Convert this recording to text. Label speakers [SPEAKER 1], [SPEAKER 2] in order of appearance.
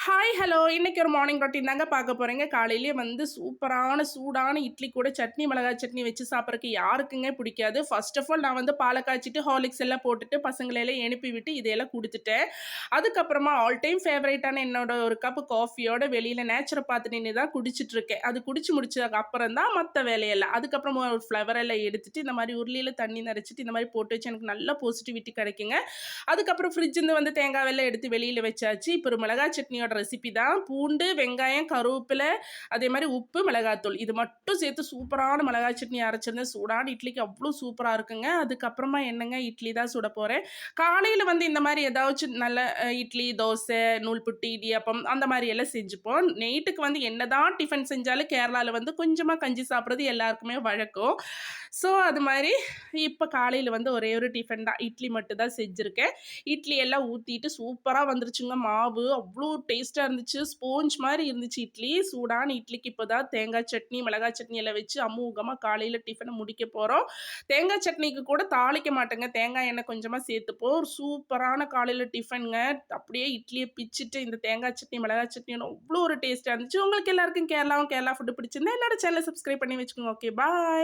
[SPEAKER 1] Hi hello இன்னைக்கு ஒரு morning routine தாங்க பார்க்க போகிறேங்க. காலையிலேயே வந்து சூப்பரான சூடான இட்லி கூட சட்னி மிளகாய் சட்னி வச்சு சாப்பிட்றதுக்கு யாருக்குங்க பிடிக்காது. ஃபர்ஸ்ட் ஆஃப் ஆல் நான் வந்து பாலை காய்ச்சிட்டு ஹார்லிக்ஸ் எல்லாம் போட்டுட்டு பசங்களையெல்லாம் எழுப்பி விட்டு இதையெல்லாம் குடிச்சிட்டேன். அதுக்கப்புறமா ஆல் டைம் ஃபேவரேட்டான என்னோட ஒரு கப்பு காஃபியோட வெளியில் நேச்சரை பார்த்து நின்று தான் குடிச்சிட்டு இருக்கேன். அது குடிச்சு முடிச்சதுக்கு அப்புறம் தான் மற்ற வேலையெல்லாம். அதுக்கப்புறமா ஒரு ஃப்ளவர் எல்லாம் எடுத்துட்டு இந்த மாதிரி உருளியில் தண்ணி நிறச்சிட்டு இந்த மாதிரி போட்டு வச்சு எனக்கு நல்ல பாசிட்டிவிட்டி கிடைக்குங்க. அதுக்கப்புறம் ஃப்ரிட்ஜிருந்து வந்து தேங்காய் வெல்லம் எடுத்து வெளியில் வச்சாச்சு. இப்போ ஒரு மிளகாய் சட்னியோட ரெசிபி தான். பூண்டு, வெங்காயம், கருவேப்பிலை, அதே மாதிரி உப்பு, மிளகாத்தூள் இது மட்டும் சேர்த்து சூப்பரான மிளகாய் சட்னி அரைச்சிருந்தேன். சூடான இட்லிக்கு அவ்வளோ சூப்பராக இருக்குங்க. அதுக்கப்புறமா என்னங்க இட்லி தான் சுட போகிறேன். காலையில் வந்து இந்த மாதிரி ஏதாச்சும் நல்ல இட்லி, தோசை, நூல்புட்டு, இடியாப்பம் அந்த மாதிரி எல்லாம் செஞ்சுப்போம். நைட்டுக்கு வந்து என்னதான் டிஃபன் செஞ்சாலும் கேரளாவில் வந்து கொஞ்சமாக கஞ்சி சாப்பிட்றது எல்லாருக்குமே வழக்கம். ஸோ அது மாதிரி இப்போ காலையில் வந்து ஒரே ஒரு டிஃபன் தான், இட்லி மட்டும் தான் செஞ்சுருக்கேன். இட்லி எல்லாம் ஊற்றிட்டு சூப்பராக வந்துருச்சுங்க. மாவு அவ்வளோ டேஸ்ட்டாக இருந்துச்சு. ஸ்பாஞ்ச் மாதிரி இருந்துச்சு இட்லி. சூடான இட்லிக்கு இப்போ தான் தேங்காய் சட்னி, மிளகாய் சட்னி எல்லாம் வச்சு அமோகமாக காலையில் டிஃபனை முடிக்க போகிறோம். தேங்காய் சட்னிக்கு கூட தாளிக்க மாட்டேங்க. தேங்காய் எண்ணெய் கொஞ்சமாக சேர்த்துப்போம். ஒரு சூப்பரான காலையில் டிஃபனுங்க. அப்படியே இட்லியை பிச்சுட்டு இந்த தேங்காய் சட்னி, மிளகாய் சட்னி அவ்வளோ ஒரு டேஸ்ட்டாக இருந்துச்சு. உங்களுக்கு எல்லாருக்கும் கேரளா ஃபுட்டு பிடிச்சிருந்தா என்னோட சேனலை சப்ஸ்கிரைப் பண்ணி வச்சுக்கோங்க. Okay bye.